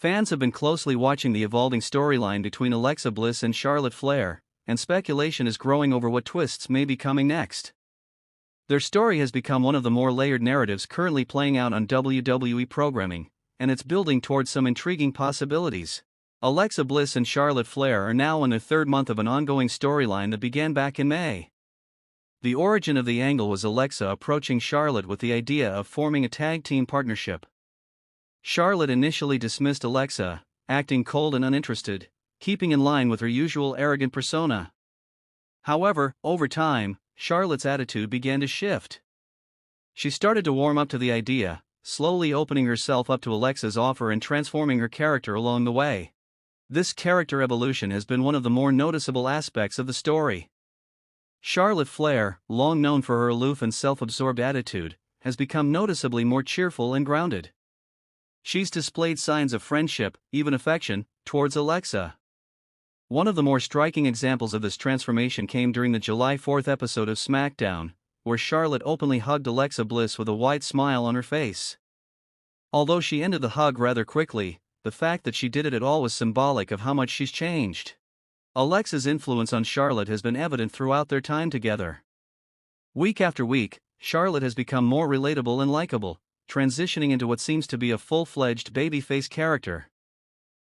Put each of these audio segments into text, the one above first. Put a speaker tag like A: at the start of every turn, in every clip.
A: Fans have been closely watching the evolving storyline between Alexa Bliss and Charlotte Flair, and speculation is growing over what twists may be coming next. Their story has become one of the more layered narratives currently playing out on WWE programming, and it's building towards some intriguing possibilities. Alexa Bliss and Charlotte Flair are now in their third month of an ongoing storyline that began back in May. The origin of the angle was Alexa approaching Charlotte with the idea of forming a tag team partnership. Charlotte initially dismissed Alexa, acting cold and uninterested, keeping in line with her usual arrogant persona. However, over time, Charlotte's attitude began to shift. She started to warm up to the idea, slowly opening herself up to Alexa's offer and transforming her character along the way. This character evolution has been one of the more noticeable aspects of the story. Charlotte Flair, long known for her aloof and self-absorbed attitude, has become noticeably more cheerful and grounded. She's displayed signs of friendship, even affection, towards Alexa. One of the more striking examples of this transformation came during the July 4th episode of SmackDown, where Charlotte openly hugged Alexa Bliss with a wide smile on her face. Although she ended the hug rather quickly, the fact that she did it at all was symbolic of how much she's changed. Alexa's influence on Charlotte has been evident throughout their time together. Week after week, Charlotte has become more relatable and likable, transitioning into what seems to be a full-fledged babyface character.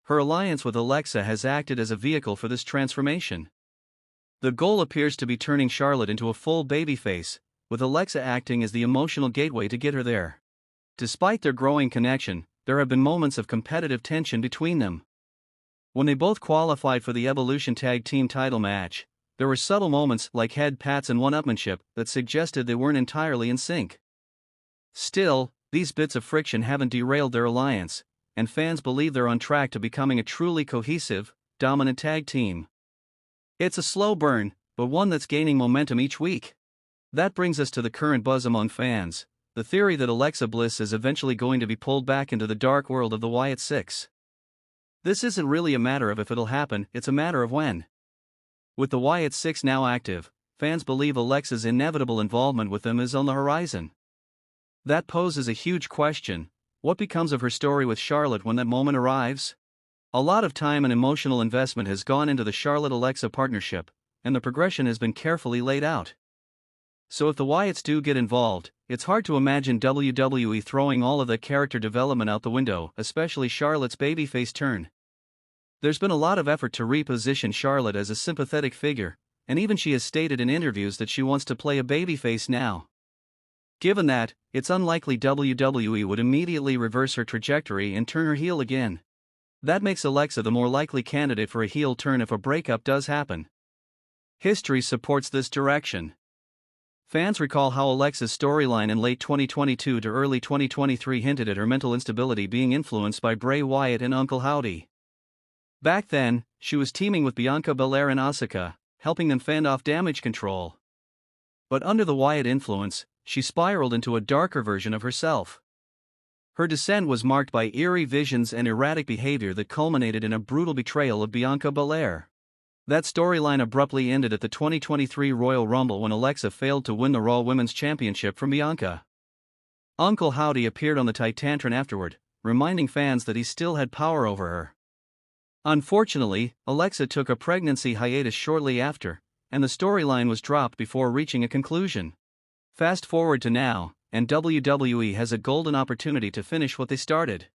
A: Her alliance with Alexa has acted as a vehicle for this transformation. The goal appears to be turning Charlotte into a full babyface, with Alexa acting as the emotional gateway to get her there. Despite their growing connection, there have been moments of competitive tension between them. When they both qualified for the Evolution Tag Team title match, there were subtle moments like head pats and one-upmanship that suggested they weren't entirely in sync. Still, these bits of friction haven't derailed their alliance, and fans believe they're on track to becoming a truly cohesive, dominant tag team. It's a slow burn, but one that's gaining momentum each week. That brings us to the current buzz among fans, the theory that Alexa Bliss is eventually going to be pulled back into the dark world of the Wyatt Six. This isn't really a matter of if it'll happen, it's a matter of when. With the Wyatt Six now active, fans believe Alexa's inevitable involvement with them is on the horizon. That poses a huge question: what becomes of her story with Charlotte when that moment arrives? A lot of time and emotional investment has gone into the Charlotte-Alexa partnership, and the progression has been carefully laid out. So if the Wyatts do get involved, it's hard to imagine WWE throwing all of that character development out the window, especially Charlotte's babyface turn. There's been a lot of effort to reposition Charlotte as a sympathetic figure, and even she has stated in interviews that she wants to play a babyface now. Given that, it's unlikely WWE would immediately reverse her trajectory and turn her heel again. That makes Alexa the more likely candidate for a heel turn if a breakup does happen. History supports this direction. Fans recall how Alexa's storyline in late 2022 to early 2023 hinted at her mental instability being influenced by Bray Wyatt and Uncle Howdy. Back then, she was teaming with Bianca Belair and Asuka, helping them fend off Damage Control. But under the Wyatt influence, she spiraled into a darker version of herself. Her descent was marked by eerie visions and erratic behavior that culminated in a brutal betrayal of Bianca Belair. That storyline abruptly ended at the 2023 Royal Rumble when Alexa failed to win the Raw Women's Championship from Bianca. Uncle Howdy appeared on the Titantron afterward, reminding fans that he still had power over her. Unfortunately, Alexa took a pregnancy hiatus shortly after, and the storyline was dropped before reaching a conclusion. Fast forward to now, and WWE has a golden opportunity to finish what they started.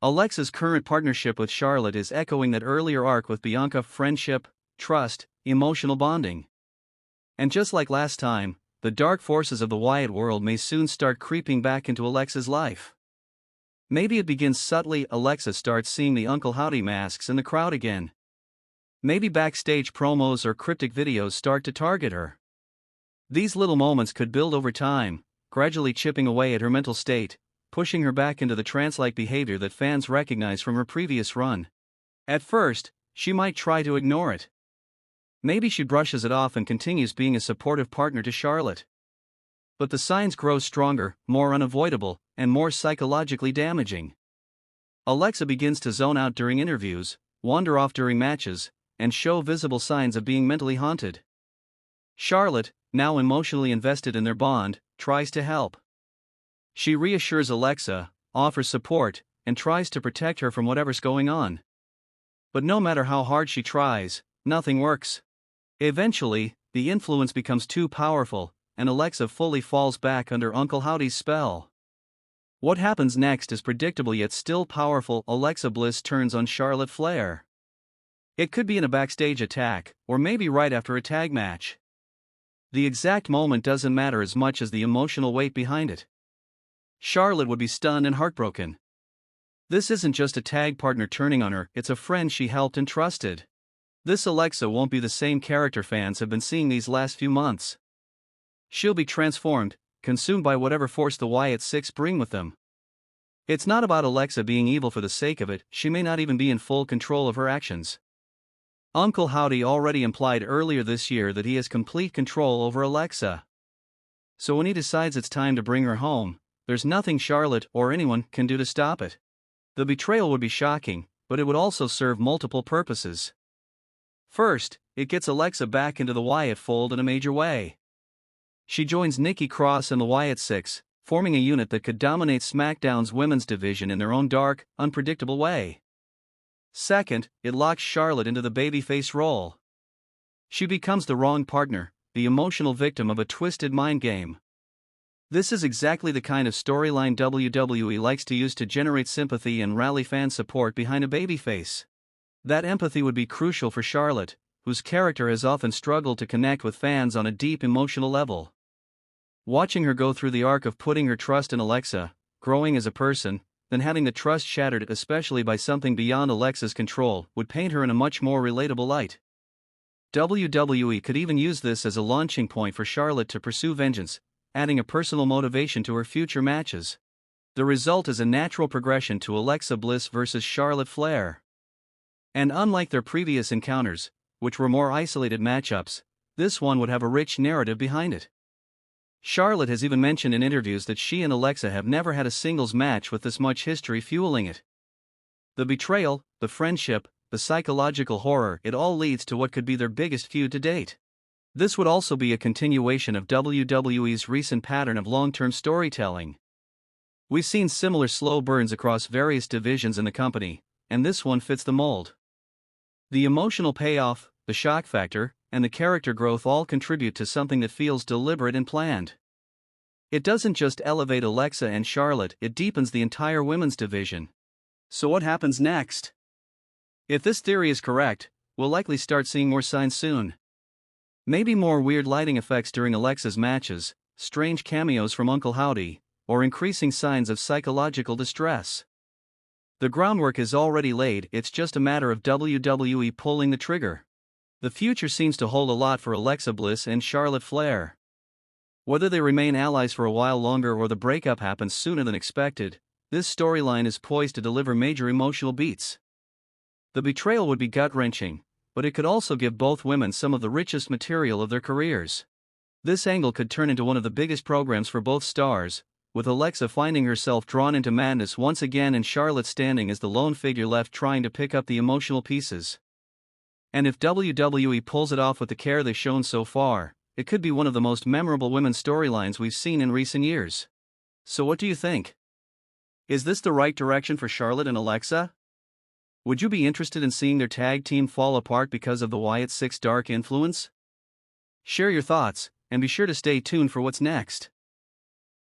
A: Alexa's current partnership with Charlotte is echoing that earlier arc with Bianca: friendship, trust, emotional bonding. And just like last time, the dark forces of the Wyatt world may soon start creeping back into Alexa's life. Maybe it begins subtly. Alexa starts seeing the Uncle Howdy masks in the crowd again. Maybe backstage promos or cryptic videos start to target her. These little moments could build over time, gradually chipping away at her mental state, pushing her back into the trance-like behavior that fans recognize from her previous run. At first, she might try to ignore it. Maybe she brushes it off and continues being a supportive partner to Charlotte. But the signs grow stronger, more unavoidable, and more psychologically damaging. Alexa begins to zone out during interviews, wander off during matches, and show visible signs of being mentally haunted. Charlotte, now emotionally invested in their bond, tries to help. She reassures Alexa, offers support, and tries to protect her from whatever's going on. But no matter how hard she tries, nothing works. Eventually, the influence becomes too powerful, and Alexa fully falls back under Uncle Howdy's spell. What happens next is predictable yet still powerful. Alexa Bliss turns on Charlotte Flair. It could be in a backstage attack, or maybe right after a tag match. The exact moment doesn't matter as much as the emotional weight behind it. Charlotte would be stunned and heartbroken. This isn't just a tag partner turning on her, it's a friend she helped and trusted. This Alexa won't be the same character fans have been seeing these last few months. She'll be transformed, consumed by whatever force the Wyatt Six bring with them. It's not about Alexa being evil for the sake of it, she may not even be in full control of her actions. Uncle Howdy already implied earlier this year that he has complete control over Alexa. So when he decides it's time to bring her home, there's nothing Charlotte or anyone can do to stop it. The betrayal would be shocking, but it would also serve multiple purposes. First, it gets Alexa back into the Wyatt fold in a major way. She joins Nikki Cross and the Wyatt Six, forming a unit that could dominate SmackDown's women's division in their own dark, unpredictable way. Second, it locks Charlotte into the babyface role. She becomes the wrong partner, the emotional victim of a twisted mind game. This is exactly the kind of storyline WWE likes to use to generate sympathy and rally fan support behind a babyface. That empathy would be crucial for Charlotte, whose character has often struggled to connect with fans on a deep emotional level. Watching her go through the arc of putting her trust in Alexa, growing as a person, then having the trust shattered especially by something beyond Alexa's control, would paint her in a much more relatable light. WWE could even use this as a launching point for Charlotte to pursue vengeance, adding a personal motivation to her future matches. The result is a natural progression to Alexa Bliss versus Charlotte Flair. And unlike their previous encounters, which were more isolated matchups, this one would have a rich narrative behind it. Charlotte has even mentioned in interviews that she and Alexa have never had a singles match with this much history fueling it. The betrayal, the friendship, the psychological horror, it all leads to what could be their biggest feud to date. This would also be a continuation of WWE's recent pattern of long-term storytelling. We've seen similar slow burns across various divisions in the company, and this one fits the mold. The emotional payoff, the shock factor, and the character growth all contribute to something that feels deliberate and planned. It doesn't just elevate Alexa and Charlotte, it deepens the entire women's division. So what happens next? If this theory is correct, we'll likely start seeing more signs soon. Maybe more weird lighting effects during Alexa's matches, strange cameos from Uncle Howdy, or increasing signs of psychological distress. The groundwork is already laid, it's just a matter of WWE pulling the trigger. The future seems to hold a lot for Alexa Bliss and Charlotte Flair. Whether they remain allies for a while longer or the breakup happens sooner than expected, this storyline is poised to deliver major emotional beats. The betrayal would be gut-wrenching, but it could also give both women some of the richest material of their careers. This angle could turn into one of the biggest programs for both stars, with Alexa finding herself drawn into madness once again and Charlotte standing as the lone figure left trying to pick up the emotional pieces. And if WWE pulls it off with the care they've shown so far, it could be one of the most memorable women's storylines we've seen in recent years. So what do you think? Is this the right direction for Charlotte and Alexa? Would you be interested in seeing their tag team fall apart because of the Wyatt Six dark influence? Share your thoughts, and be sure to stay tuned for what's next.